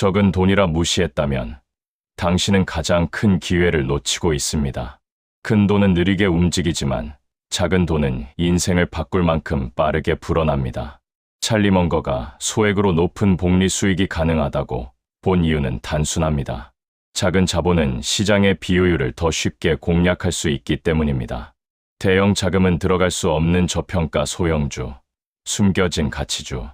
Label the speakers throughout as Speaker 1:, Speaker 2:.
Speaker 1: 적은 돈이라 무시했다면 당신은 가장 큰 기회를 놓치고 있습니다. 큰 돈은 느리게 움직이지만 작은 돈은 인생을 바꿀 만큼 빠르게 불어납니다. 찰리 먼거가 소액으로 높은 복리 수익이 가능하다고 본 이유는 단순합니다. 작은 자본은 시장의 비효율을 더 쉽게 공략할 수 있기 때문입니다. 대형 자금은 들어갈 수 없는 저평가 소형주, 숨겨진 가치주,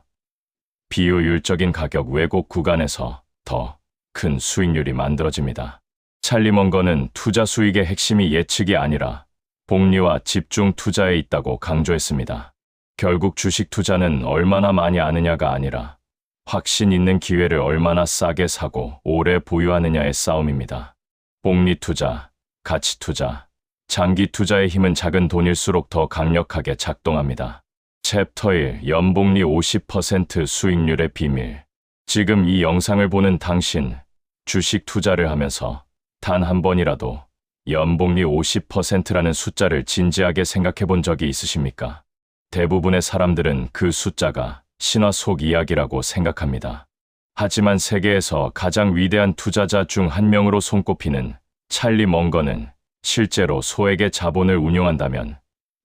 Speaker 1: 비효율적인 가격 왜곡 구간에서 더 큰 수익률이 만들어집니다. 찰리 먼거는 투자 수익의 핵심이 예측이 아니라 복리와 집중 투자에 있다고 강조했습니다. 결국 주식 투자는 얼마나 많이 아느냐가 아니라 확신 있는 기회를 얼마나 싸게 사고 오래 보유하느냐의 싸움입니다. 복리 투자, 가치 투자, 장기 투자의 힘은 작은 돈일수록 더 강력하게 작동합니다. 챕터 1 연복리 50% 수익률의 비밀. 지금 이 영상을 보는 당신, 주식 투자를 하면서 단 한 번이라도 연복리 50%라는 숫자를 진지하게 생각해 본 적이 있으십니까? 대부분의 사람들은 그 숫자가 신화 속 이야기라고 생각합니다. 하지만 세계에서 가장 위대한 투자자 중 한 명으로 손꼽히는 찰리 먼거는 실제로 소액의 자본을 운용한다면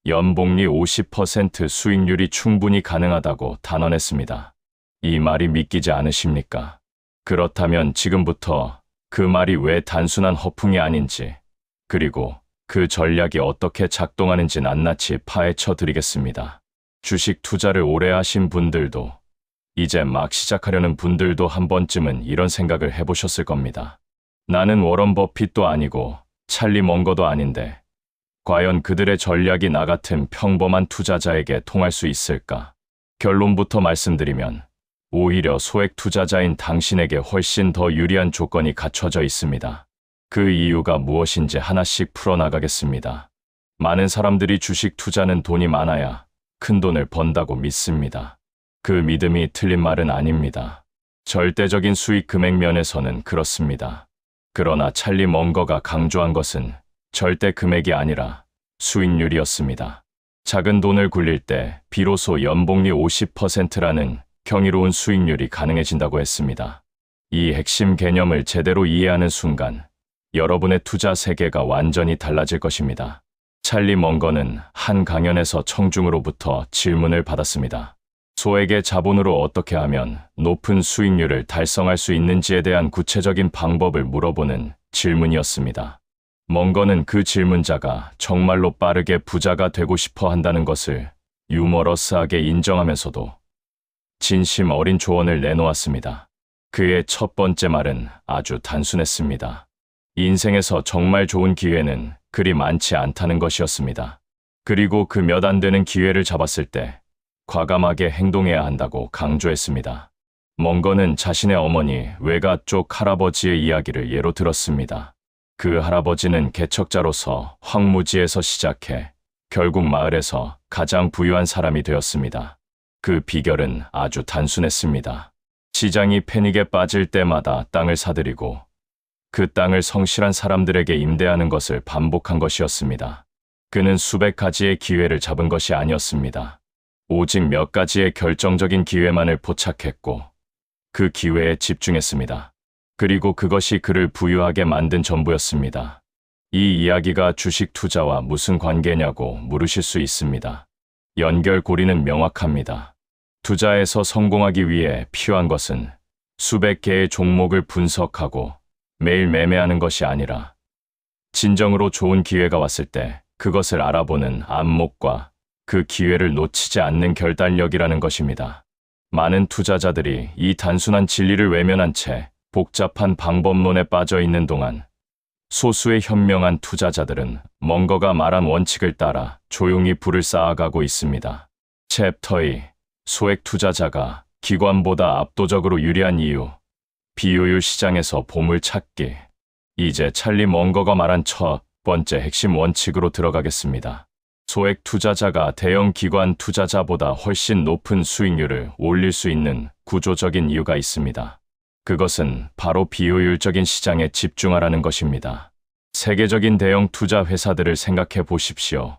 Speaker 1: 연복리 50% 수익률이 충분히 가능하다고 단언했습니다. 이 말이 믿기지 않으십니까? 그렇다면 지금부터 그 말이 왜 단순한 허풍이 아닌지, 그리고 그 전략이 어떻게 작동하는지 낱낱이 파헤쳐 드리겠습니다. 주식 투자를 오래 하신 분들도, 이제 막 시작하려는 분들도 한 번쯤은 이런 생각을 해보셨을 겁니다. 나는 워런 버핏도 아니고 찰리 먼거도 아닌데 과연 그들의 전략이 나 같은 평범한 투자자에게 통할 수 있을까? 결론부터 말씀드리면 오히려 소액 투자자인 당신에게 훨씬 더 유리한 조건이 갖춰져 있습니다. 그 이유가 무엇인지 하나씩 풀어나가겠습니다. 많은 사람들이 주식 투자는 돈이 많아야 큰 돈을 번다고 믿습니다. 그 믿음이 틀린 말은 아닙니다. 절대적인 수익 금액 면에서는 그렇습니다. 그러나 찰리 먼거가 강조한 것은 절대 금액이 아니라 수익률이었습니다. 작은 돈을 굴릴 때 비로소 연복리 50%라는 경이로운 수익률이 가능해진다고 했습니다. 이 핵심 개념을 제대로 이해하는 순간 여러분의 투자 세계가 완전히 달라질 것입니다. 찰리 먼거는 한 강연에서 청중으로부터 질문을 받았습니다. 소액의 자본으로 어떻게 하면 높은 수익률을 달성할 수 있는지에 대한 구체적인 방법을 물어보는 질문이었습니다. 먼거는 그 질문자가 정말로 빠르게 부자가 되고 싶어 한다는 것을 유머러스하게 인정하면서도 진심 어린 조언을 내놓았습니다. 그의 첫 번째 말은 아주 단순했습니다. 인생에서 정말 좋은 기회는 그리 많지 않다는 것이었습니다. 그리고 그 몇 안 되는 기회를 잡았을 때 과감하게 행동해야 한다고 강조했습니다. 먼거는 자신의 어머니 외가 쪽 할아버지의 이야기를 예로 들었습니다. 그 할아버지는 개척자로서 황무지에서 시작해 결국 마을에서 가장 부유한 사람이 되었습니다. 그 비결은 아주 단순했습니다. 시장이 패닉에 빠질 때마다 땅을 사들이고 그 땅을 성실한 사람들에게 임대하는 것을 반복한 것이었습니다. 그는 수백 가지의 기회를 잡은 것이 아니었습니다. 오직 몇 가지의 결정적인 기회만을 포착했고 그 기회에 집중했습니다. 그리고 그것이 그를 부유하게 만든 전부였습니다. 이 이야기가 주식 투자와 무슨 관계냐고 물으실 수 있습니다. 연결고리는 명확합니다. 투자에서 성공하기 위해 필요한 것은 수백 개의 종목을 분석하고 매일 매매하는 것이 아니라 진정으로 좋은 기회가 왔을 때 그것을 알아보는 안목과 그 기회를 놓치지 않는 결단력이라는 것입니다. 많은 투자자들이 이 단순한 진리를 외면한 채 복잡한 방법론에 빠져 있는 동안 소수의 현명한 투자자들은 먼거가 말한 원칙을 따라 조용히 부를 쌓아가고 있습니다. 챕터 2 소액 투자자가 기관보다 압도적으로 유리한 이유. 비효율 시장에서 보물찾기. 이제 찰리 먼거가 말한 첫 번째 핵심 원칙으로 들어가겠습니다. 소액 투자자가 대형 기관 투자자보다 훨씬 높은 수익률을 올릴 수 있는 구조적인 이유가 있습니다. 그것은 바로 비효율적인 시장에 집중하라는 것입니다. 세계적인 대형 투자 회사들을 생각해 보십시오.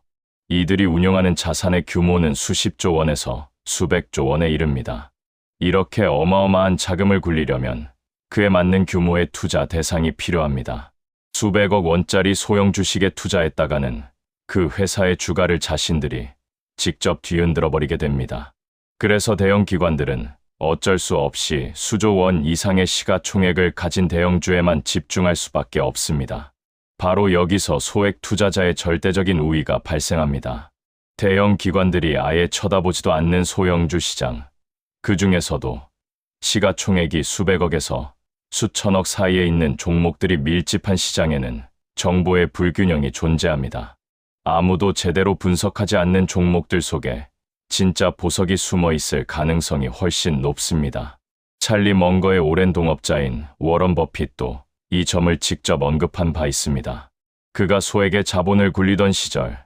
Speaker 1: 이들이 운영하는 자산의 규모는 수십조 원에서 수백조 원에 이릅니다. 이렇게 어마어마한 자금을 굴리려면 그에 맞는 규모의 투자 대상이 필요합니다. 수백억 원짜리 소형 주식에 투자했다가는 그 회사의 주가를 자신들이 직접 뒤흔들어 버리게 됩니다. 그래서 대형 기관들은 어쩔 수 없이 수조 원 이상의 시가총액을 가진 대형주에만 집중할 수밖에 없습니다. 바로 여기서 소액 투자자의 절대적인 우위가 발생합니다. 대형 기관들이 아예 쳐다보지도 않는 소형주 시장, 그 중에서도 시가총액이 수백억에서 수천억 사이에 있는 종목들이 밀집한 시장에는 정보의 불균형이 존재합니다. 아무도 제대로 분석하지 않는 종목들 속에 진짜 보석이 숨어 있을 가능성이 훨씬 높습니다. 찰리 멍거의 오랜 동업자인 워런 버핏도 이 점을 직접 언급한 바 있습니다. 그가 소액의 자본을 굴리던 시절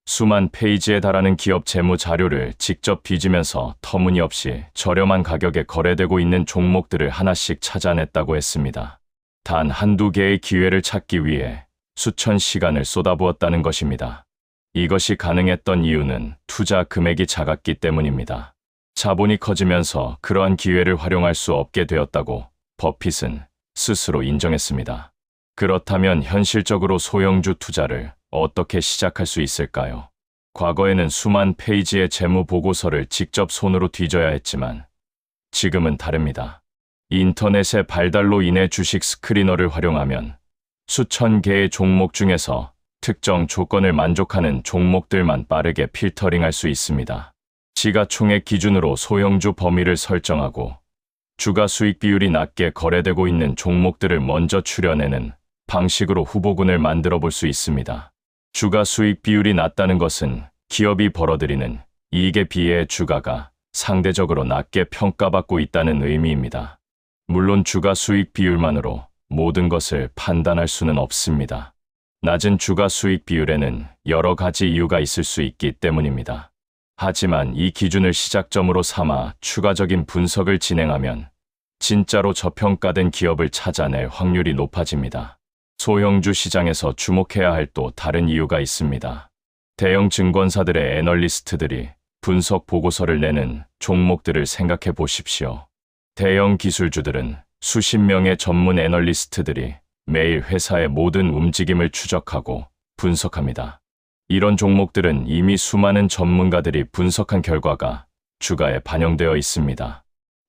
Speaker 1: 수만 페이지에 달하는 기업 재무 자료를 직접 뒤지면서 터무니없이 저렴한 가격에 거래되고 있는 종목들을 하나씩 찾아냈다고 했습니다. 단 한두 개의 기회를 찾기 위해 수천 시간을 쏟아부었다는 것입니다. 이것이 가능했던 이유는 투자 금액이 작았기 때문입니다. 자본이 커지면서 그러한 기회를 활용할 수 없게 되었다고 버핏은 스스로 인정했습니다. 그렇다면 현실적으로 소형주 투자를 어떻게 시작할 수 있을까요? 과거에는 수만 페이지의 재무 보고서를 직접 손으로 뒤져야 했지만 지금은 다릅니다. 인터넷의 발달로 인해 주식 스크리너를 활용하면 수천 개의 종목 중에서 특정 조건을 만족하는 종목들만 빠르게 필터링할 수 있습니다. 시가총액 기준으로 소형주 범위를 설정하고 주가 수익 비율이 낮게 거래되고 있는 종목들을 먼저 추려내는 방식으로 후보군을 만들어 볼 수 있습니다. 주가 수익 비율이 낮다는 것은 기업이 벌어들이는 이익에 비해 주가가 상대적으로 낮게 평가받고 있다는 의미입니다. 물론 주가 수익 비율만으로 모든 것을 판단할 수는 없습니다. 낮은 주가 수익 비율에는 여러 가지 이유가 있을 수 있기 때문입니다. 하지만 이 기준을 시작점으로 삼아 추가적인 분석을 진행하면 진짜로 저평가된 기업을 찾아낼 확률이 높아집니다. 소형주 시장에서 주목해야 할 또 다른 이유가 있습니다. 대형 증권사들의 애널리스트들이 분석 보고서를 내는 종목들을 생각해 보십시오. 대형 기술주들은 수십 명의 전문 애널리스트들이 매일 회사의 모든 움직임을 추적하고 분석합니다. 이런 종목들은 이미 수많은 전문가들이 분석한 결과가 주가에 반영되어 있습니다.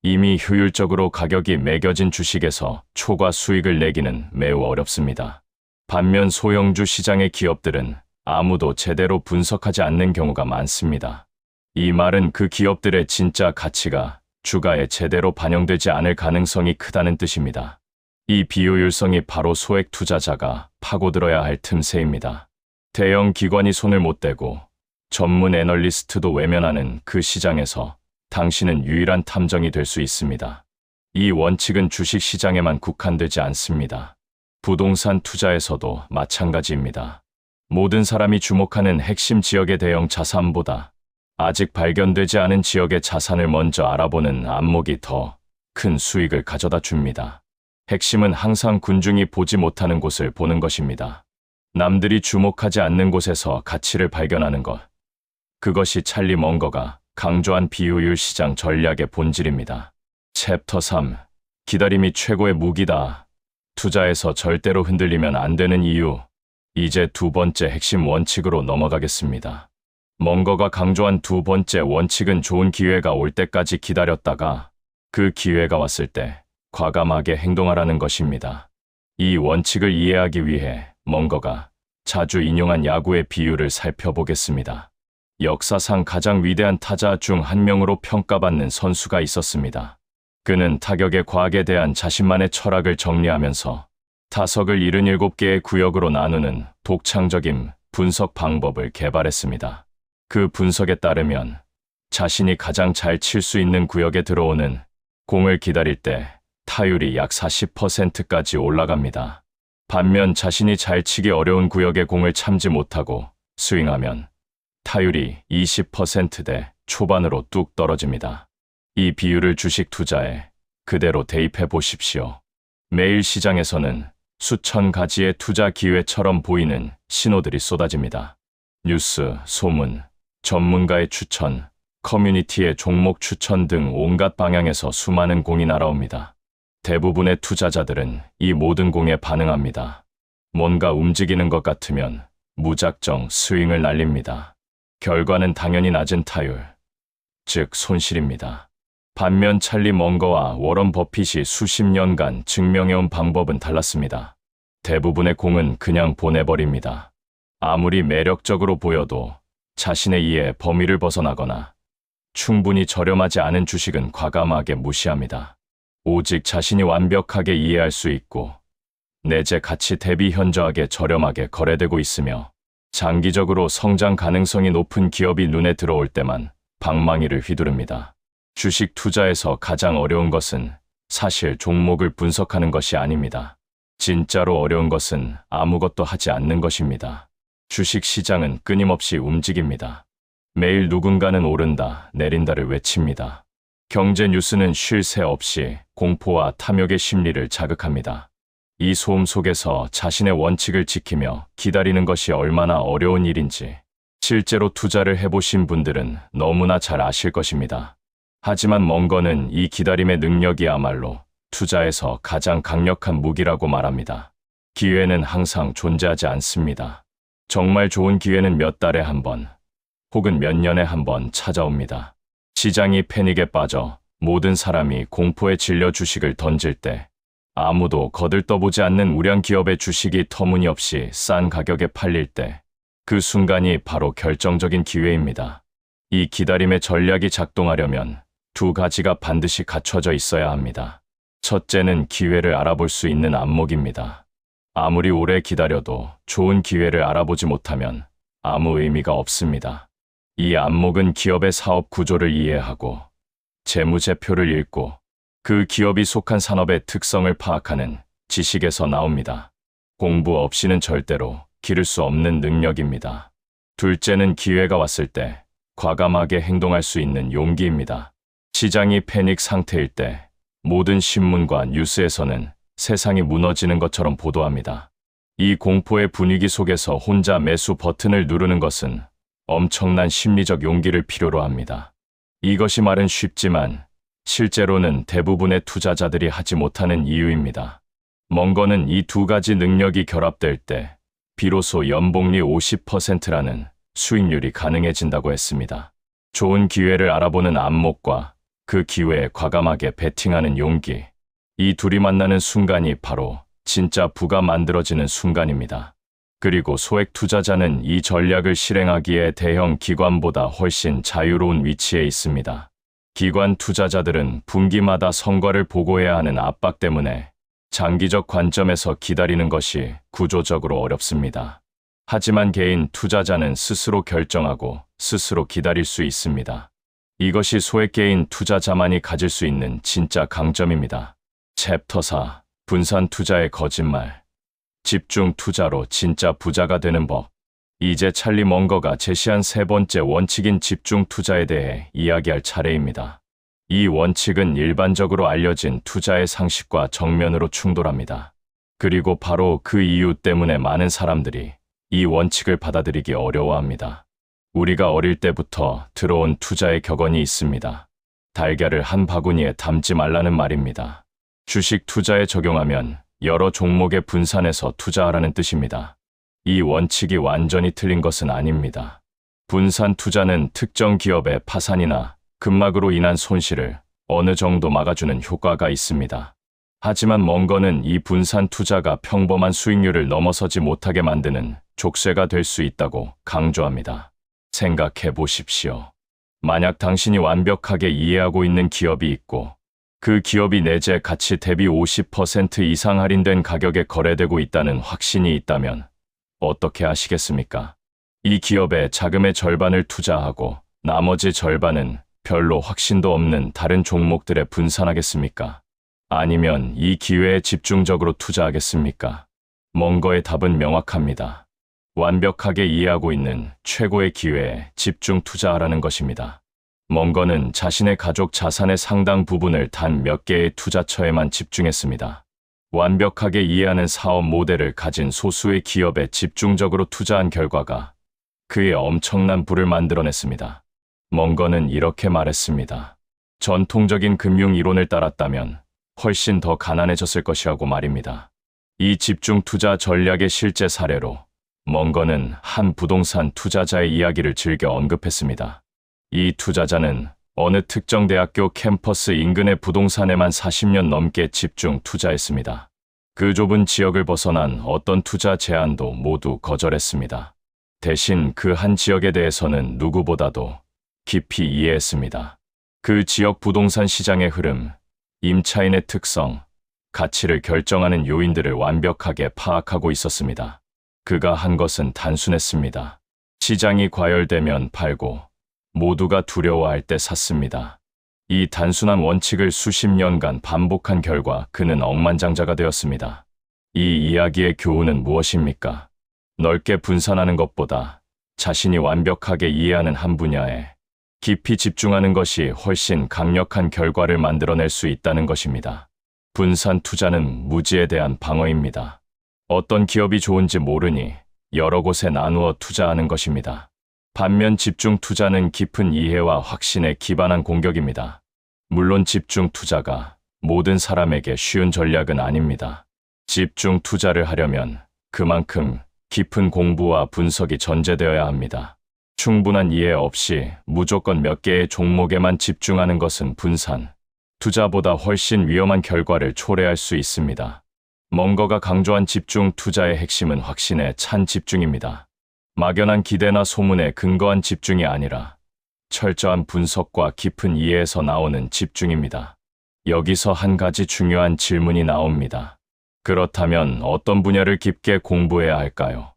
Speaker 1: 이미 효율적으로 가격이 매겨진 주식에서 초과 수익을 내기는 매우 어렵습니다. 반면 소형주 시장의 기업들은 아무도 제대로 분석하지 않는 경우가 많습니다. 이 말은 그 기업들의 진짜 가치가 주가에 제대로 반영되지 않을 가능성이 크다는 뜻입니다. 이 비효율성이 바로 소액 투자자가 파고들어야 할 틈새입니다. 대형 기관이 손을 못 대고 전문 애널리스트도 외면하는 그 시장에서 당신은 유일한 탐정이 될 수 있습니다. 이 원칙은 주식 시장에만 국한되지 않습니다. 부동산 투자에서도 마찬가지입니다. 모든 사람이 주목하는 핵심 지역의 대형 자산보다 아직 발견되지 않은 지역의 자산을 먼저 알아보는 안목이 더 큰 수익을 가져다 줍니다. 핵심은 항상 군중이 보지 못하는 곳을 보는 것입니다. 남들이 주목하지 않는 곳에서 가치를 발견하는 것. 그것이 찰리 멍거가 강조한 비효율 시장 전략의 본질입니다. 챕터 3. 기다림이 최고의 무기다. 투자에서 절대로 흔들리면 안 되는 이유. 이제 두 번째 핵심 원칙으로 넘어가겠습니다. 멍거가 강조한 두 번째 원칙은 좋은 기회가 올 때까지 기다렸다가 그 기회가 왔을 때 과감하게 행동하라는 것입니다. 이 원칙을 이해하기 위해 멍거가 자주 인용한 야구의 비유를 살펴보겠습니다. 역사상 가장 위대한 타자 중 한 명으로 평가받는 선수가 있었습니다. 그는 타격의 과학에 대한 자신만의 철학을 정리하면서 타석을 77개의 구역으로 나누는 독창적인 분석 방법을 개발했습니다. 그 분석에 따르면 자신이 가장 잘 칠 수 있는 구역에 들어오는 공을 기다릴 때 타율이 약 40%까지 올라갑니다. 반면 자신이 잘 치기 어려운 구역에 공을 참지 못하고 스윙하면 타율이 20%대 초반으로 뚝 떨어집니다. 이 비율을 주식 투자에 그대로 대입해 보십시오. 매일 시장에서는 수천 가지의 투자 기회처럼 보이는 신호들이 쏟아집니다. 뉴스, 소문, 전문가의 추천, 커뮤니티의 종목 추천 등 온갖 방향에서 수많은 공이 날아옵니다. 대부분의 투자자들은 이 모든 공에 반응합니다. 뭔가 움직이는 것 같으면 무작정 스윙을 날립니다. 결과는 당연히 낮은 타율, 즉 손실입니다. 반면 찰리 먼거와 워런 버핏이 수십 년간 증명해온 방법은 달랐습니다. 대부분의 공은 그냥 보내버립니다. 아무리 매력적으로 보여도 자신의 이해 범위를 벗어나거나 충분히 저렴하지 않은 주식은 과감하게 무시합니다. 오직 자신이 완벽하게 이해할 수 있고 내재 가치 대비 현저하게 저렴하게 거래되고 있으며 장기적으로 성장 가능성이 높은 기업이 눈에 들어올 때만 방망이를 휘두릅니다. 주식 투자에서 가장 어려운 것은 사실 종목을 분석하는 것이 아닙니다. 진짜로 어려운 것은 아무것도 하지 않는 것입니다. 주식 시장은 끊임없이 움직입니다. 매일 누군가는 오른다, 내린다를 외칩니다. 경제 뉴스는 쉴 새 없이 공포와 탐욕의 심리를 자극합니다. 이 소음 속에서 자신의 원칙을 지키며 기다리는 것이 얼마나 어려운 일인지 실제로 투자를 해보신 분들은 너무나 잘 아실 것입니다. 하지만 먼거는 이 기다림의 능력이야말로 투자에서 가장 강력한 무기라고 말합니다. 기회는 항상 존재하지 않습니다. 정말 좋은 기회는 몇 달에 한 번, 혹은 몇 년에 한 번 찾아옵니다. 시장이 패닉에 빠져 모든 사람이 공포에 질려 주식을 던질 때, 아무도 거들떠보지 않는 우량 기업의 주식이 터무니없이 싼 가격에 팔릴 때, 그 순간이 바로 결정적인 기회입니다. 이 기다림의 전략이 작동하려면 두 가지가 반드시 갖춰져 있어야 합니다. 첫째는 기회를 알아볼 수 있는 안목입니다. 아무리 오래 기다려도 좋은 기회를 알아보지 못하면 아무 의미가 없습니다. 이 안목은 기업의 사업 구조를 이해하고 재무제표를 읽고 그 기업이 속한 산업의 특성을 파악하는 지식에서 나옵니다. 공부 없이는 절대로 기를 수 없는 능력입니다. 둘째는 기회가 왔을 때 과감하게 행동할 수 있는 용기입니다. 시장이 패닉 상태일 때 모든 신문과 뉴스에서는 세상이 무너지는 것처럼 보도합니다. 이 공포의 분위기 속에서 혼자 매수 버튼을 누르는 것은 엄청난 심리적 용기를 필요로 합니다. 이것이 말은 쉽지만 실제로는 대부분의 투자자들이 하지 못하는 이유입니다. 먼거는 이 두 가지 능력이 결합될 때 비로소 연복리 50%라는 수익률이 가능해진다고 했습니다. 좋은 기회를 알아보는 안목과 그 기회에 과감하게 베팅하는 용기, 이 둘이 만나는 순간이 바로 진짜 부가 만들어지는 순간입니다. 그리고 소액 투자자는 이 전략을 실행하기에 대형 기관보다 훨씬 자유로운 위치에 있습니다. 기관 투자자들은 분기마다 성과를 보고해야 하는 압박 때문에 장기적 관점에서 기다리는 것이 구조적으로 어렵습니다. 하지만 개인 투자자는 스스로 결정하고 스스로 기다릴 수 있습니다. 이것이 소액 개인 투자자만이 가질 수 있는 진짜 강점입니다. 챕터 4. 분산 투자의 거짓말. 집중 투자로 진짜 부자가 되는 법. 이제 찰리 먼거가 제시한 세 번째 원칙인 집중 투자에 대해 이야기할 차례입니다. 이 원칙은 일반적으로 알려진 투자의 상식과 정면으로 충돌합니다. 그리고 바로 그 이유 때문에 많은 사람들이 이 원칙을 받아들이기 어려워합니다. 우리가 어릴 때부터 들어온 투자의 격언이 있습니다. 달걀을 한 바구니에 담지 말라는 말입니다. 주식 투자에 적용하면 여러 종목에 분산해서 투자하라는 뜻입니다. 이 원칙이 완전히 틀린 것은 아닙니다. 분산 투자는 특정 기업의 파산이나 급락으로 인한 손실을 어느 정도 막아주는 효과가 있습니다. 하지만 먼거는 이 분산 투자가 평범한 수익률을 넘어서지 못하게 만드는 족쇄가 될 수 있다고 강조합니다. 생각해 보십시오. 만약 당신이 완벽하게 이해하고 있는 기업이 있고 그 기업이 내재 가치 대비 50% 이상 할인된 가격에 거래되고 있다는 확신이 있다면 어떻게 하시겠습니까? 이 기업에 자금의 절반을 투자하고 나머지 절반은 별로 확신도 없는 다른 종목들에 분산하겠습니까? 아니면 이 기회에 집중적으로 투자하겠습니까? 먼거의 답은 명확합니다. 완벽하게 이해하고 있는 최고의 기회에 집중 투자하라는 것입니다. 먼거는 자신의 가족 자산의 상당 부분을 단 몇 개의 투자처에만 집중했습니다. 완벽하게 이해하는 사업 모델을 가진 소수의 기업에 집중적으로 투자한 결과가 그의 엄청난 부를 만들어냈습니다. 먼거는 이렇게 말했습니다. 전통적인 금융 이론을 따랐다면 훨씬 더 가난해졌을 것이라고 말입니다. 이 집중 투자 전략의 실제 사례로 멍건은 한 부동산 투자자의 이야기를 즐겨 언급했습니다. 이 투자자는 어느 특정 대학교 캠퍼스 인근의 부동산에만 40년 넘게 집중 투자했습니다. 그 좁은 지역을 벗어난 어떤 투자 제안도 모두 거절했습니다. 대신 그 한 지역에 대해서는 누구보다도 깊이 이해했습니다. 그 지역 부동산 시장의 흐름, 임차인의 특성, 가치를 결정하는 요인들을 완벽하게 파악하고 있었습니다. 그가 한 것은 단순했습니다. 시장이 과열되면 팔고 모두가 두려워할 때 샀습니다. 이 단순한 원칙을 수십 년간 반복한 결과 그는 억만장자가 되었습니다. 이 이야기의 교훈은 무엇입니까? 넓게 분산하는 것보다 자신이 완벽하게 이해하는 한 분야에 깊이 집중하는 것이 훨씬 강력한 결과를 만들어낼 수 있다는 것입니다. 분산 투자는 무지에 대한 방어입니다. 어떤 기업이 좋은지 모르니 여러 곳에 나누어 투자하는 것입니다. 반면 집중 투자는 깊은 이해와 확신에 기반한 공격입니다. 물론 집중 투자가 모든 사람에게 쉬운 전략은 아닙니다. 집중 투자를 하려면 그만큼 깊은 공부와 분석이 전제되어야 합니다. 충분한 이해 없이 무조건 몇 개의 종목에만 집중하는 것은 분산 투자보다 훨씬 위험한 결과를 초래할 수 있습니다. 멍거가 강조한 집중 투자의 핵심은 확신에 찬 집중입니다. 막연한 기대나 소문에 근거한 집중이 아니라 철저한 분석과 깊은 이해에서 나오는 집중입니다. 여기서 한 가지 중요한 질문이 나옵니다. 그렇다면 어떤 분야를 깊게 공부해야 할까요?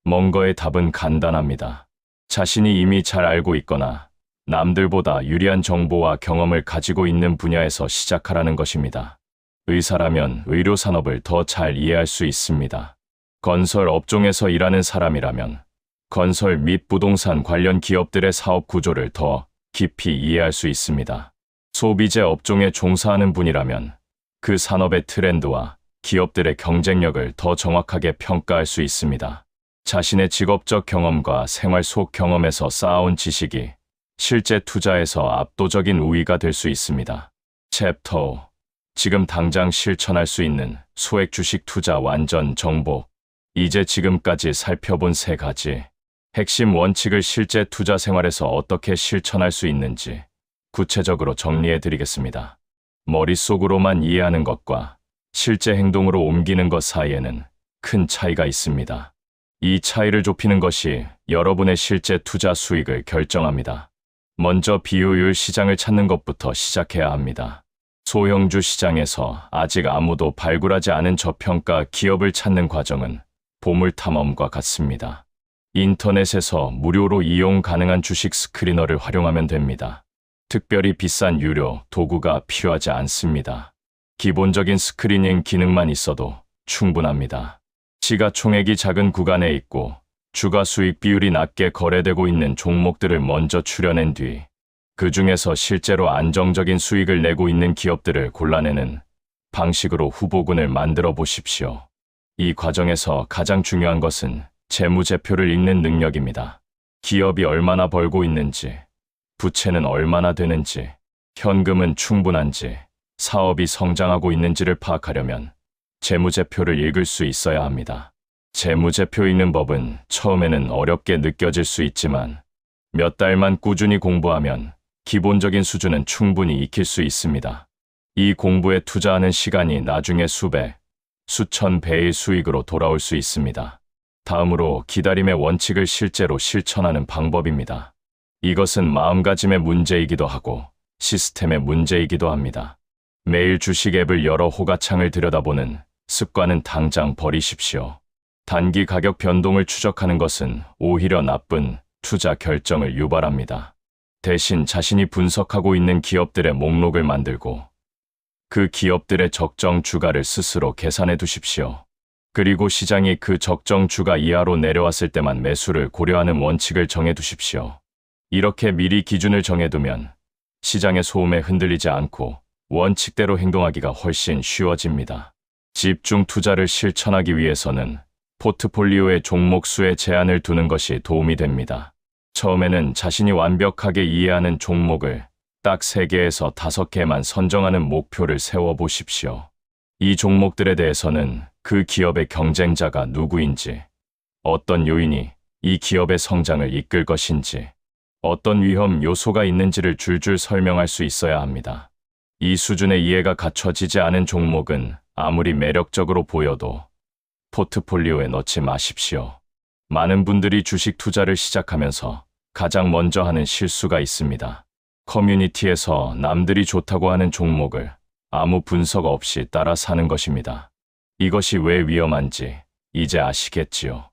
Speaker 1: 멍거의 답은 간단합니다. 자신이 이미 잘 알고 있거나 남들보다 유리한 정보와 경험을 가지고 있는 분야에서 시작하라는 것입니다. 의사라면 의료 산업을 더 잘 이해할 수 있습니다. 건설 업종에서 일하는 사람이라면 건설 및 부동산 관련 기업들의 사업 구조를 더 깊이 이해할 수 있습니다. 소비재 업종에 종사하는 분이라면 그 산업의 트렌드와 기업들의 경쟁력을 더 정확하게 평가할 수 있습니다. 자신의 직업적 경험과 생활 속 경험에서 쌓아온 지식이 실제 투자에서 압도적인 우위가 될 수 있습니다. 챕터 5. 지금 당장 실천할 수 있는 소액 주식 투자 완전 정복. 이제 지금까지 살펴본 3가지 핵심 원칙을 실제 투자 생활에서 어떻게 실천할 수 있는지 구체적으로 정리해 드리겠습니다. 머릿속으로만 이해하는 것과 실제 행동으로 옮기는 것 사이에는 큰 차이가 있습니다. 이 차이를 좁히는 것이 여러분의 실제 투자 수익을 결정합니다. 먼저 비효율 시장을 찾는 것부터 시작해야 합니다. 소형주 시장에서 아직 아무도 발굴하지 않은 저평가 기업을 찾는 과정은 보물 탐험과 같습니다. 인터넷에서 무료로 이용 가능한 주식 스크리너를 활용하면 됩니다. 특별히 비싼 유료 도구가 필요하지 않습니다. 기본적인 스크리닝 기능만 있어도 충분합니다. 시가총액이 작은 구간에 있고 주가 수익 비율이 낮게 거래되고 있는 종목들을 먼저 추려낸 뒤 그 중에서 실제로 안정적인 수익을 내고 있는 기업들을 골라내는 방식으로 후보군을 만들어 보십시오. 이 과정에서 가장 중요한 것은 재무제표를 읽는 능력입니다. 기업이 얼마나 벌고 있는지, 부채는 얼마나 되는지, 현금은 충분한지, 사업이 성장하고 있는지를 파악하려면 재무제표를 읽을 수 있어야 합니다. 재무제표 읽는 법은 처음에는 어렵게 느껴질 수 있지만 몇 달만 꾸준히 공부하면 기본적인 수준은 충분히 익힐 수 있습니다. 이 공부에 투자하는 시간이 나중에 수백, 수천 배의 수익으로 돌아올 수 있습니다. 다음으로 기다림의 원칙을 실제로 실천하는 방법입니다. 이것은 마음가짐의 문제이기도 하고 시스템의 문제이기도 합니다. 매일 주식 앱을 열어 호가창을 들여다보는 습관은 당장 버리십시오. 단기 가격 변동을 추적하는 것은 오히려 나쁜 투자 결정을 유발합니다. 대신 자신이 분석하고 있는 기업들의 목록을 만들고 그 기업들의 적정 주가를 스스로 계산해 두십시오. 그리고 시장이 그 적정 주가 이하로 내려왔을 때만 매수를 고려하는 원칙을 정해 두십시오. 이렇게 미리 기준을 정해두면 시장의 소음에 흔들리지 않고 원칙대로 행동하기가 훨씬 쉬워집니다. 집중 투자를 실천하기 위해서는 포트폴리오의 종목 수에 제한을 두는 것이 도움이 됩니다. 처음에는 자신이 완벽하게 이해하는 종목을 딱 3개에서 5개만 선정하는 목표를 세워보십시오. 이 종목들에 대해서는 그 기업의 경쟁자가 누구인지, 어떤 요인이 이 기업의 성장을 이끌 것인지, 어떤 위험 요소가 있는지를 줄줄 설명할 수 있어야 합니다. 이 수준의 이해가 갖춰지지 않은 종목은 아무리 매력적으로 보여도 포트폴리오에 넣지 마십시오. 많은 분들이 주식 투자를 시작하면서 가장 먼저 하는 실수가 있습니다. 커뮤니티에서 남들이 좋다고 하는 종목을 아무 분석 없이 따라 사는 것입니다. 이것이 왜 위험한지 이제 아시겠지요.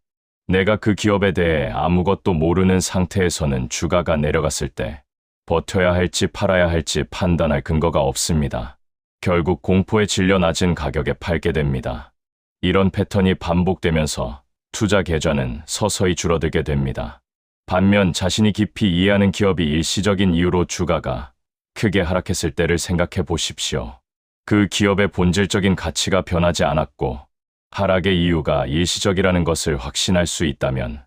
Speaker 1: 내가 그 기업에 대해 아무것도 모르는 상태에서는 주가가 내려갔을 때 버텨야 할지 팔아야 할지 판단할 근거가 없습니다. 결국 공포에 질려 낮은 가격에 팔게 됩니다. 이런 패턴이 반복되면서 투자 계좌는 서서히 줄어들게 됩니다. 반면 자신이 깊이 이해하는 기업이 일시적인 이유로 주가가 크게 하락했을 때를 생각해 보십시오. 그 기업의 본질적인 가치가 변하지 않았고 하락의 이유가 일시적이라는 것을 확신할 수 있다면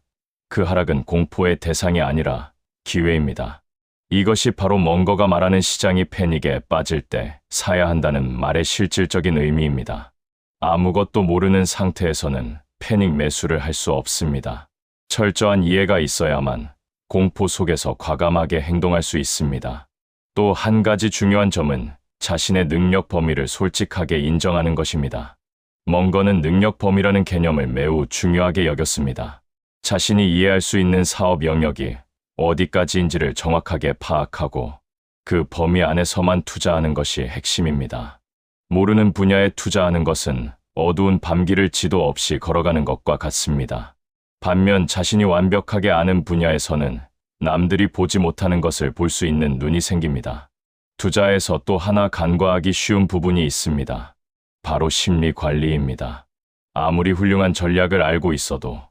Speaker 1: 그 하락은 공포의 대상이 아니라 기회입니다. 이것이 바로 멍거가 말하는 시장이 패닉에 빠질 때 사야 한다는 말의 실질적인 의미입니다. 아무것도 모르는 상태에서는 패닉 매수를 할 수 없습니다. 철저한 이해가 있어야만 공포 속에서 과감하게 행동할 수 있습니다. 또 한 가지 중요한 점은 자신의 능력 범위를 솔직하게 인정하는 것입니다. 멍거는 능력 범위라는 개념을 매우 중요하게 여겼습니다. 자신이 이해할 수 있는 사업 영역이 어디까지인지를 정확하게 파악하고 그 범위 안에서만 투자하는 것이 핵심입니다. 모르는 분야에 투자하는 것은 어두운 밤길을 지도 없이 걸어가는 것과 같습니다. 반면 자신이 완벽하게 아는 분야에서는 남들이 보지 못하는 것을 볼 수 있는 눈이 생깁니다. 투자에서 또 하나 간과하기 쉬운 부분이 있습니다. 바로 심리 관리입니다. 아무리 훌륭한 전략을 알고 있어도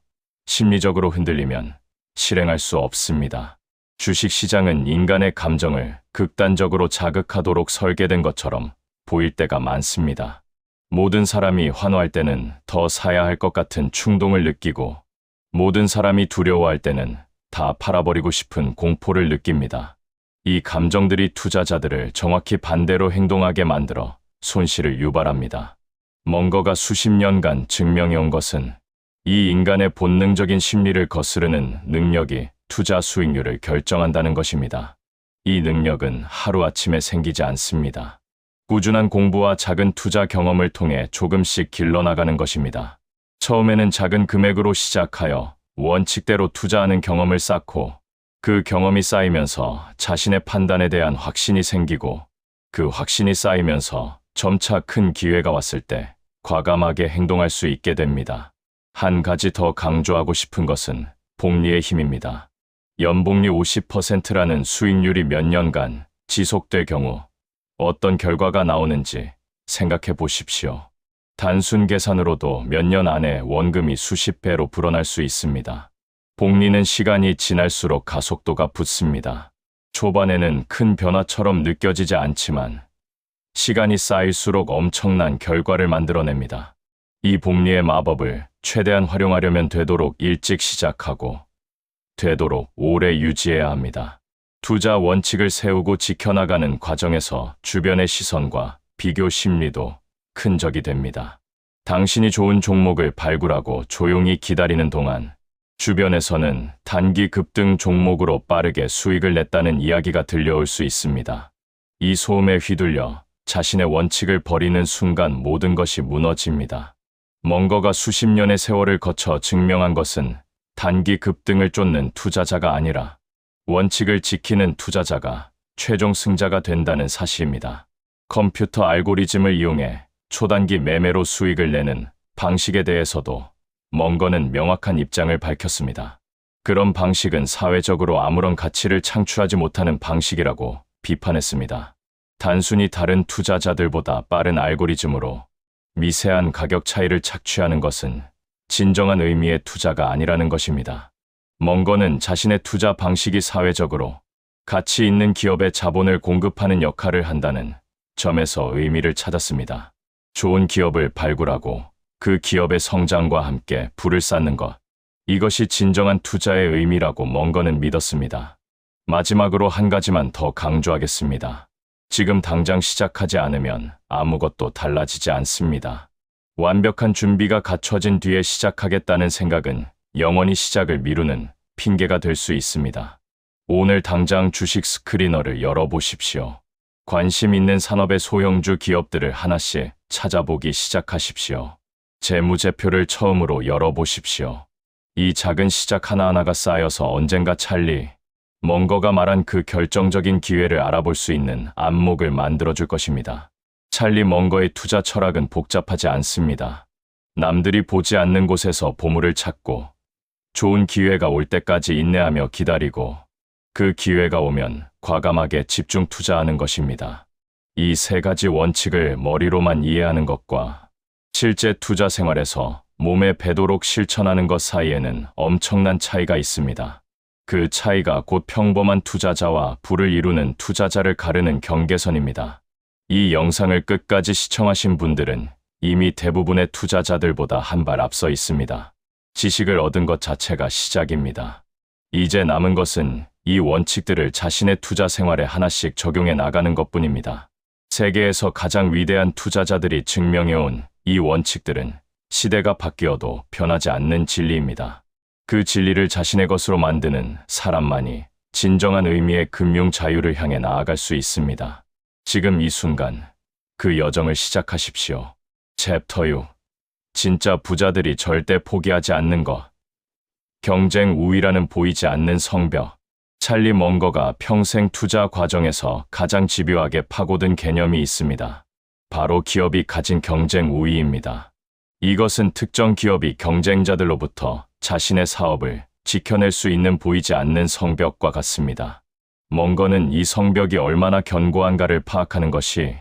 Speaker 1: 심리적으로 흔들리면 실행할 수 없습니다. 주식시장은 인간의 감정을 극단적으로 자극하도록 설계된 것처럼 보일 때가 많습니다. 모든 사람이 환호할 때는 더 사야 할 것 같은 충동을 느끼고 모든 사람이 두려워할 때는 다 팔아버리고 싶은 공포를 느낍니다. 이 감정들이 투자자들을 정확히 반대로 행동하게 만들어 손실을 유발합니다. 멍거가 수십 년간 증명해온 것은 이 인간의 본능적인 심리를 거스르는 능력이 투자 수익률을 결정한다는 것입니다. 이 능력은 하루아침에 생기지 않습니다. 꾸준한 공부와 작은 투자 경험을 통해 조금씩 길러나가는 것입니다. 처음에는 작은 금액으로 시작하여 원칙대로 투자하는 경험을 쌓고 그 경험이 쌓이면서 자신의 판단에 대한 확신이 생기고 그 확신이 쌓이면서 점차 큰 기회가 왔을 때 과감하게 행동할 수 있게 됩니다. 한 가지 더 강조하고 싶은 것은 복리의 힘입니다. 연복리 50%라는 수익률이 몇 년간 지속될 경우 어떤 결과가 나오는지 생각해 보십시오. 단순 계산으로도 몇 년 안에 원금이 수십 배로 불어날 수 있습니다. 복리는 시간이 지날수록 가속도가 붙습니다. 초반에는 큰 변화처럼 느껴지지 않지만 시간이 쌓일수록 엄청난 결과를 만들어냅니다. 이 복리의 마법을 최대한 활용하려면 되도록 일찍 시작하고 되도록 오래 유지해야 합니다. 투자 원칙을 세우고 지켜나가는 과정에서 주변의 시선과 비교 심리도 큰 적이 됩니다. 당신이 좋은 종목을 발굴하고 조용히 기다리는 동안 주변에서는 단기 급등 종목으로 빠르게 수익을 냈다는 이야기가 들려올 수 있습니다. 이 소음에 휘둘려 자신의 원칙을 버리는 순간 모든 것이 무너집니다. 멍거가 수십 년의 세월을 거쳐 증명한 것은 단기 급등을 쫓는 투자자가 아니라 원칙을 지키는 투자자가 최종 승자가 된다는 사실입니다. 컴퓨터 알고리즘을 이용해 초단기 매매로 수익을 내는 방식에 대해서도 멍거는 명확한 입장을 밝혔습니다. 그런 방식은 사회적으로 아무런 가치를 창출하지 못하는 방식이라고 비판했습니다. 단순히 다른 투자자들보다 빠른 알고리즘으로 미세한 가격 차이를 착취하는 것은 진정한 의미의 투자가 아니라는 것입니다. 멍거는 자신의 투자 방식이 사회적으로 가치 있는 기업에 자본을 공급하는 역할을 한다는 점에서 의미를 찾았습니다. 좋은 기업을 발굴하고 그 기업의 성장과 함께 부를 쌓는 것, 이것이 진정한 투자의 의미라고 멍거는 믿었습니다. 마지막으로 한 가지만 더 강조하겠습니다. 지금 당장 시작하지 않으면 아무것도 달라지지 않습니다. 완벽한 준비가 갖춰진 뒤에 시작하겠다는 생각은 영원히 시작을 미루는 핑계가 될 수 있습니다. 오늘 당장 주식 스크리너를 열어보십시오. 관심 있는 산업의 소형주 기업들을 하나씩 찾아보기 시작하십시오. 재무제표를 처음으로 열어보십시오. 이 작은 시작 하나하나가 쌓여서 언젠가 찰리 멍거가 말한 그 결정적인 기회를 알아볼 수 있는 안목을 만들어줄 것입니다. 찰리 멍거의 투자 철학은 복잡하지 않습니다. 남들이 보지 않는 곳에서 보물을 찾고 좋은 기회가 올 때까지 인내하며 기다리고 그 기회가 오면 과감하게 집중 투자하는 것입니다. 이 세 가지 원칙을 머리로만 이해하는 것과 실제 투자 생활에서 몸에 배도록 실천하는 것 사이에는 엄청난 차이가 있습니다. 그 차이가 곧 평범한 투자자와 부를 이루는 투자자를 가르는 경계선입니다. 이 영상을 끝까지 시청하신 분들은 이미 대부분의 투자자들보다 한 발 앞서 있습니다. 지식을 얻은 것 자체가 시작입니다. 이제 남은 것은 이 원칙들을 자신의 투자 생활에 하나씩 적용해 나가는 것뿐입니다. 세계에서 가장 위대한 투자자들이 증명해온 이 원칙들은 시대가 바뀌어도 변하지 않는 진리입니다. 그 진리를 자신의 것으로 만드는 사람만이 진정한 의미의 금융 자유를 향해 나아갈 수 있습니다. 지금 이 순간 그 여정을 시작하십시오. 챕터 6. 진짜 부자들이 절대 포기하지 않는 것. 경쟁 우위라는 보이지 않는 성벽. 찰리 멍거가 평생 투자 과정에서 가장 집요하게 파고든 개념이 있습니다. 바로 기업이 가진 경쟁 우위입니다. 이것은 특정 기업이 경쟁자들로부터 자신의 사업을 지켜낼 수 있는 보이지 않는 성벽과 같습니다. 멍거는 이 성벽이 얼마나 견고한가를 파악하는 것이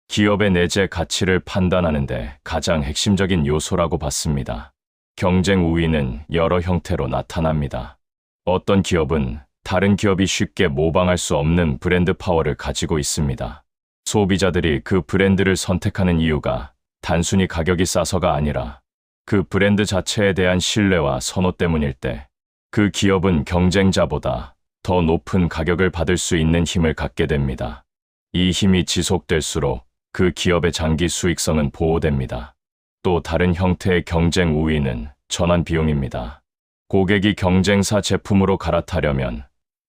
Speaker 1: 기업의 내재 가치를 판단하는 데 가장 핵심적인 요소라고 봤습니다. 경쟁 우위는 여러 형태로 나타납니다. 어떤 기업은 다른 기업이 쉽게 모방할 수 없는 브랜드 파워를 가지고 있습니다. 소비자들이 그 브랜드를 선택하는 이유가 단순히 가격이 싸서가 아니라 그 브랜드 자체에 대한 신뢰와 선호 때문일 때 그 기업은 경쟁자보다 더 높은 가격을 받을 수 있는 힘을 갖게 됩니다. 이 힘이 지속될수록 그 기업의 장기 수익성은 보호됩니다. 또 다른 형태의 경쟁 우위는 전환 비용입니다. 고객이 경쟁사 제품으로 갈아타려면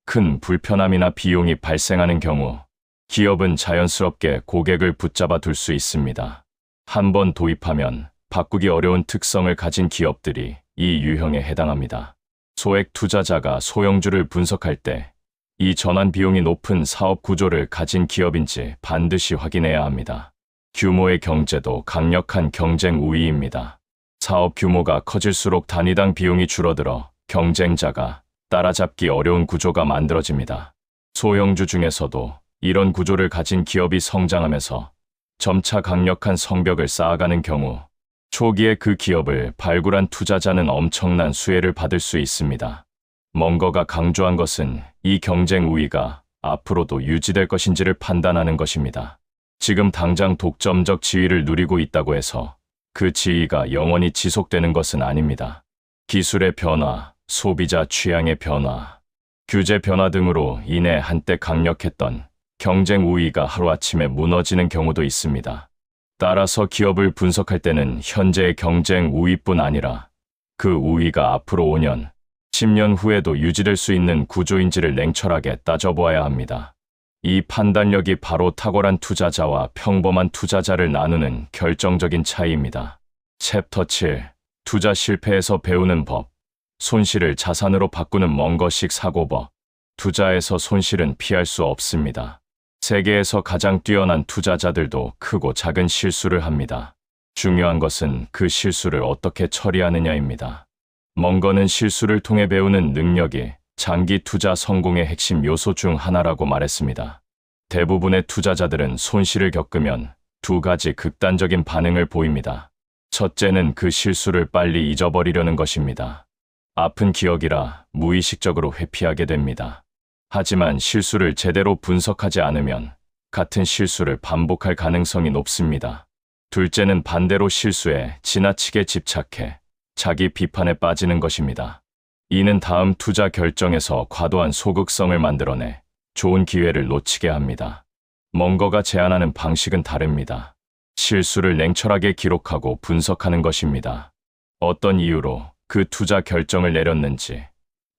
Speaker 1: 큰 불편함이나 비용이 발생하는 경우 기업은 자연스럽게 고객을 붙잡아 둘 수 있습니다. 한번 도입하면 바꾸기 어려운 특성을 가진 기업들이 이 유형에 해당합니다. 소액 투자자가 소형주를 분석할 때 이 전환 비용이 높은 사업 구조를 가진 기업인지 반드시 확인해야 합니다. 규모의 경제도 강력한 경쟁 우위입니다. 사업 규모가 커질수록 단위당 비용이 줄어들어 경쟁자가 따라잡기 어려운 구조가 만들어집니다. 소형주 중에서도 이런 구조를 가진 기업이 성장하면서 점차 강력한 성벽을 쌓아가는 경우 초기에 그 기업을 발굴한 투자자는 엄청난 수혜를 받을 수 있습니다. 멍거가 강조한 것은 이 경쟁 우위가 앞으로도 유지될 것인지를 판단하는 것입니다. 지금 당장 독점적 지위를 누리고 있다고 해서 그 지위가 영원히 지속되는 것은 아닙니다. 기술의 변화, 소비자 취향의 변화, 규제 변화 등으로 인해 한때 강력했던 경쟁 우위가 하루아침에 무너지는 경우도 있습니다. 따라서 기업을 분석할 때는 현재의 경쟁 우위뿐 아니라 그 우위가 앞으로 5년, 10년 후에도 유지될 수 있는 구조인지를 냉철하게 따져보아야 합니다. 이 판단력이 바로 탁월한 투자자와 평범한 투자자를 나누는 결정적인 차이입니다. 챕터 7. 투자 실패에서 배우는 법. 손실을 자산으로 바꾸는 멍거식 사고법. 투자에서 손실은 피할 수 없습니다. 세계에서 가장 뛰어난 투자자들도 크고 작은 실수를 합니다. 중요한 것은 그 실수를 어떻게 처리하느냐입니다. 멍거는 실수를 통해 배우는 능력이 장기 투자 성공의 핵심 요소 중 하나라고 말했습니다. 대부분의 투자자들은 손실을 겪으면 두 가지 극단적인 반응을 보입니다. 첫째는 그 실수를 빨리 잊어버리려는 것입니다. 아픈 기억이라 무의식적으로 회피하게 됩니다. 하지만 실수를 제대로 분석하지 않으면 같은 실수를 반복할 가능성이 높습니다. 둘째는 반대로 실수에 지나치게 집착해 자기 비판에 빠지는 것입니다. 이는 다음 투자 결정에서 과도한 소극성을 만들어내 좋은 기회를 놓치게 합니다. 멍거가 제안하는 방식은 다릅니다. 실수를 냉철하게 기록하고 분석하는 것입니다. 어떤 이유로 그 투자 결정을 내렸는지,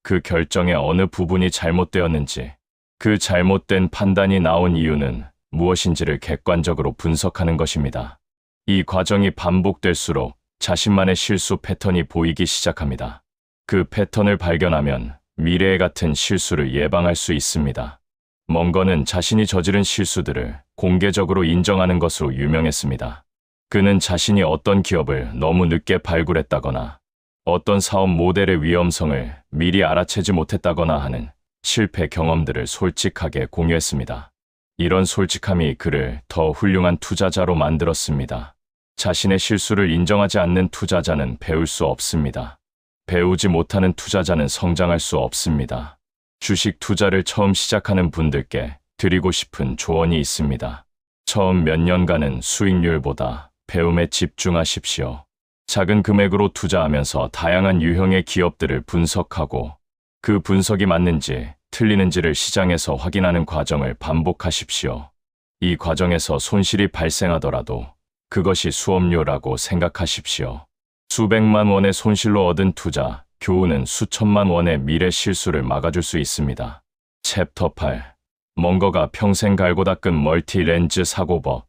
Speaker 1: 그 결정의 어느 부분이 잘못되었는지, 그 잘못된 판단이 나온 이유는 무엇인지를 객관적으로 분석하는 것입니다. 이 과정이 반복될수록 자신만의 실수 패턴이 보이기 시작합니다. 그 패턴을 발견하면 미래에 같은 실수를 예방할 수 있습니다. 멍거는 자신이 저지른 실수들을 공개적으로 인정하는 것으로 유명했습니다. 그는 자신이 어떤 기업을 너무 늦게 발굴했다거나 어떤 사업 모델의 위험성을 미리 알아채지 못했다거나 하는 실패 경험들을 솔직하게 공유했습니다. 이런 솔직함이 그를 더 훌륭한 투자자로 만들었습니다. 자신의 실수를 인정하지 않는 투자자는 배울 수 없습니다. 배우지 못하는 투자자는 성장할 수 없습니다. 주식 투자를 처음 시작하는 분들께 드리고 싶은 조언이 있습니다. 처음 몇 년간은 수익률보다 배움에 집중하십시오. 작은 금액으로 투자하면서 다양한 유형의 기업들을 분석하고 그 분석이 맞는지 틀리는지를 시장에서 확인하는 과정을 반복하십시오. 이 과정에서 손실이 발생하더라도 그것이 수업료라고 생각하십시오. 수백만 원의 손실로 얻은 투자, 교훈은 수천만 원의 미래 실수를 막아줄 수 있습니다. 챕터 8. 멍거가 평생 갈고 닦은 멀티 렌즈 사고법.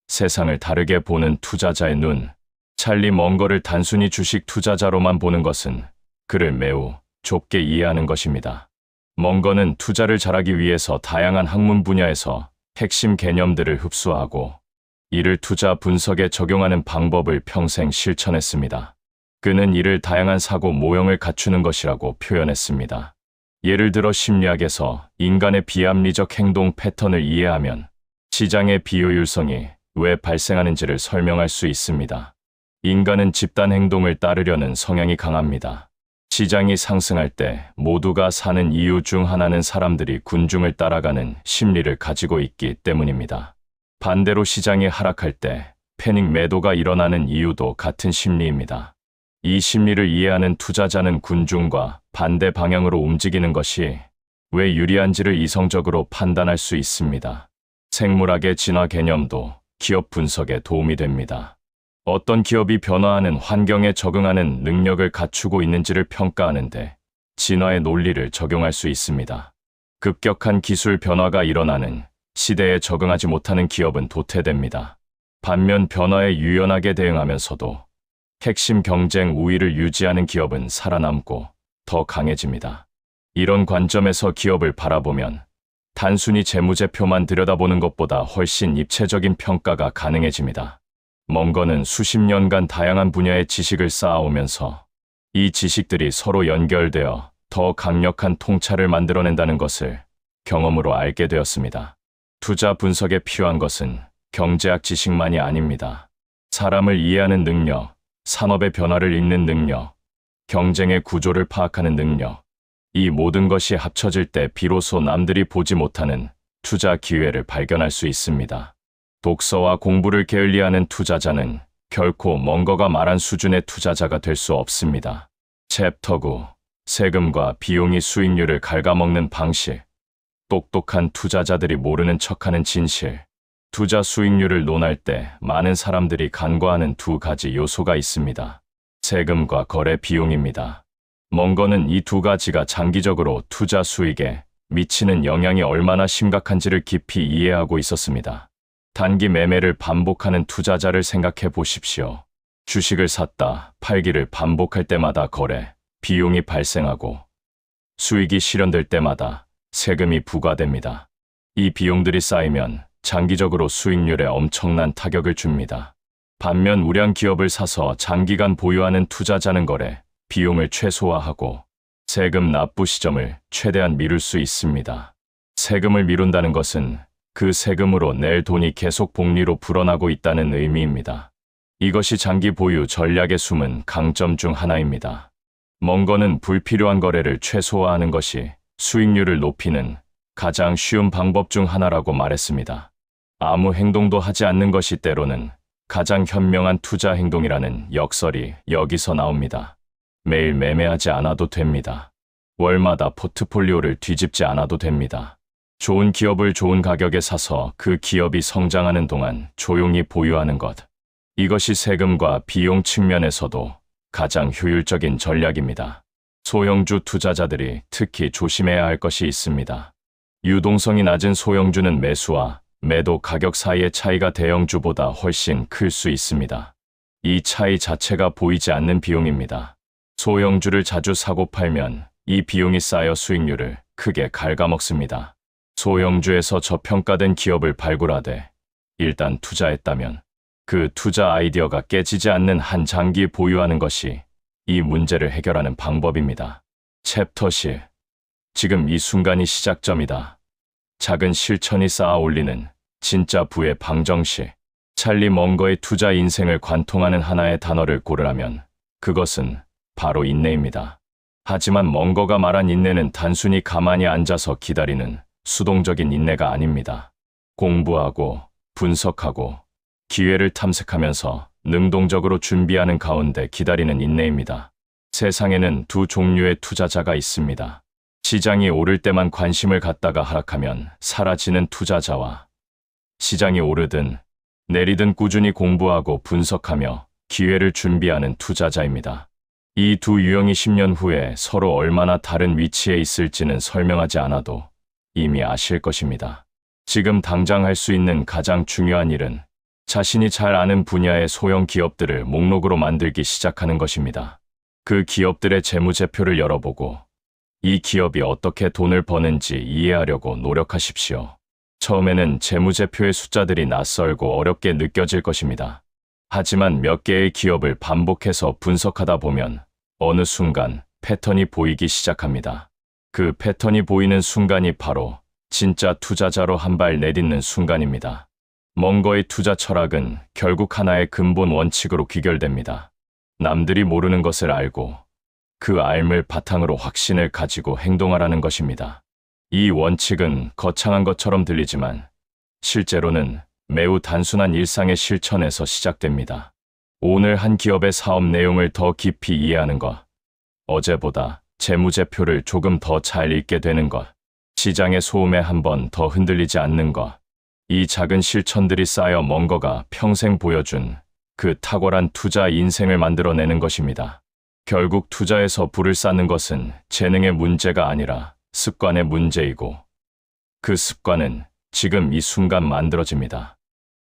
Speaker 1: 세상을 다르게 보는 투자자의 눈. 찰리 멍거를 단순히 주식 투자자로만 보는 것은 그를 매우 좁게 이해하는 것입니다. 멍거는 투자를 잘하기 위해서 다양한 학문 분야에서 핵심 개념들을 흡수하고 이를 투자 분석에 적용하는 방법을 평생 실천했습니다. 그는 이를 다양한 사고 모형을 갖추는 것이라고 표현했습니다. 예를 들어 심리학에서 인간의 비합리적 행동 패턴을 이해하면 시장의 비효율성이 왜 발생하는지를 설명할 수 있습니다. 인간은 집단 행동을 따르려는 성향이 강합니다. 시장이 상승할 때 모두가 사는 이유 중 하나는 사람들이 군중을 따라가는 심리를 가지고 있기 때문입니다. 반대로 시장이 하락할 때 패닉 매도가 일어나는 이유도 같은 심리입니다. 이 심리를 이해하는 투자자는 군중과 반대 방향으로 움직이는 것이 왜 유리한지를 이성적으로 판단할 수 있습니다. 생물학의 진화 개념도 기업 분석에 도움이 됩니다. 어떤 기업이 변화하는 환경에 적응하는 능력을 갖추고 있는지를 평가하는데 진화의 논리를 적용할 수 있습니다. 급격한 기술 변화가 일어나는 시대에 적응하지 못하는 기업은 도태됩니다. 반면 변화에 유연하게 대응하면서도 핵심 경쟁 우위를 유지하는 기업은 살아남고 더 강해집니다. 이런 관점에서 기업을 바라보면 단순히 재무제표만 들여다보는 것보다 훨씬 입체적인 평가가 가능해집니다. 멍거는 수십 년간 다양한 분야의 지식을 쌓아오면서 이 지식들이 서로 연결되어 더 강력한 통찰을 만들어낸다는 것을 경험으로 알게 되었습니다. 투자 분석에 필요한 것은 경제학 지식만이 아닙니다. 사람을 이해하는 능력, 산업의 변화를 읽는 능력, 경쟁의 구조를 파악하는 능력, 이 모든 것이 합쳐질 때 비로소 남들이 보지 못하는 투자 기회를 발견할 수 있습니다. 독서와 공부를 게을리하는 투자자는 결코 멍거가 말한 수준의 투자자가 될 수 없습니다. 챕터 9. 세금과 비용이 수익률을 갉아먹는 방식. 똑똑한 투자자들이 모르는 척하는 진실. 투자 수익률을 논할 때 많은 사람들이 간과하는 두 가지 요소가 있습니다. 세금과 거래 비용입니다. 멍거는 이 두 가지가 장기적으로 투자 수익에 미치는 영향이 얼마나 심각한지를 깊이 이해하고 있었습니다. 단기 매매를 반복하는 투자자를 생각해 보십시오. 주식을 샀다, 팔기를 반복할 때마다 거래, 비용이 발생하고 수익이 실현될 때마다 세금이 부과됩니다. 이 비용들이 쌓이면 장기적으로 수익률에 엄청난 타격을 줍니다. 반면 우량 기업을 사서 장기간 보유하는 투자자는 거래, 비용을 최소화하고 세금 납부 시점을 최대한 미룰 수 있습니다. 세금을 미룬다는 것은 그 세금으로 낼 돈이 계속 복리로 불어나고 있다는 의미입니다. 이것이 장기 보유 전략의 숨은 강점 중 하나입니다. 멍거는 불필요한 거래를 최소화하는 것이 수익률을 높이는 가장 쉬운 방법 중 하나라고 말했습니다. 아무 행동도 하지 않는 것이 때로는 가장 현명한 투자 행동이라는 역설이 여기서 나옵니다. 매일 매매하지 않아도 됩니다. 월마다 포트폴리오를 뒤집지 않아도 됩니다. 좋은 기업을 좋은 가격에 사서 그 기업이 성장하는 동안 조용히 보유하는 것. 이것이 세금과 비용 측면에서도 가장 효율적인 전략입니다. 소형주 투자자들이 특히 조심해야 할 것이 있습니다. 유동성이 낮은 소형주는 매수와 매도 가격 사이의 차이가 대형주보다 훨씬 클 수 있습니다. 이 차이 자체가 보이지 않는 비용입니다. 소형주를 자주 사고 팔면 이 비용이 쌓여 수익률을 크게 갉아먹습니다. 소형주에서 저평가된 기업을 발굴하되 일단 투자했다면 그 투자 아이디어가 깨지지 않는 한 장기 보유하는 것이 이 문제를 해결하는 방법입니다. 챕터 10. 지금 이 순간이 시작점이다. 작은 실천이 쌓아 올리는 진짜 부의 방정식. 찰리 멍거의 투자 인생을 관통하는 하나의 단어를 고르라면 그것은 바로 인내입니다. 하지만 멍거가 말한 인내는 단순히 가만히 앉아서 기다리는 수동적인 인내가 아닙니다. 공부하고 분석하고 기회를 탐색하면서 능동적으로 준비하는 가운데 기다리는 인내입니다. 세상에는 두 종류의 투자자가 있습니다. 시장이 오를 때만 관심을 갖다가 하락하면 사라지는 투자자와 시장이 오르든 내리든 꾸준히 공부하고 분석하며 기회를 준비하는 투자자입니다. 이 두 유형이 10년 후에 서로 얼마나 다른 위치에 있을지는 설명하지 않아도 이미 아실 것입니다. 지금 당장 할 수 있는 가장 중요한 일은 자신이 잘 아는 분야의 소형 기업들을 목록으로 만들기 시작하는 것입니다. 그 기업들의 재무제표를 열어보고 이 기업이 어떻게 돈을 버는지 이해하려고 노력하십시오. 처음에는 재무제표의 숫자들이 낯설고 어렵게 느껴질 것입니다. 하지만 몇 개의 기업을 반복해서 분석하다 보면 어느 순간 패턴이 보이기 시작합니다. 그 패턴이 보이는 순간이 바로 진짜 투자자로 한 발 내딛는 순간입니다. 멍거의 투자 철학은 결국 하나의 근본 원칙으로 귀결됩니다. 남들이 모르는 것을 알고 그 알을 바탕으로 확신을 가지고 행동하라는 것입니다. 이 원칙은 거창한 것처럼 들리지만 실제로는 매우 단순한 일상의 실천에서 시작됩니다. 오늘 한 기업의 사업 내용을 더 깊이 이해하는 것, 어제보다 재무제표를 조금 더 잘 읽게 되는 것, 시장의 소음에 한 번 더 흔들리지 않는 것, 이 작은 실천들이 쌓여 멍거가 평생 보여준 그 탁월한 투자 인생을 만들어내는 것입니다. 결국 투자에서 부를 쌓는 것은 재능의 문제가 아니라 습관의 문제이고 그 습관은 지금 이 순간 만들어집니다.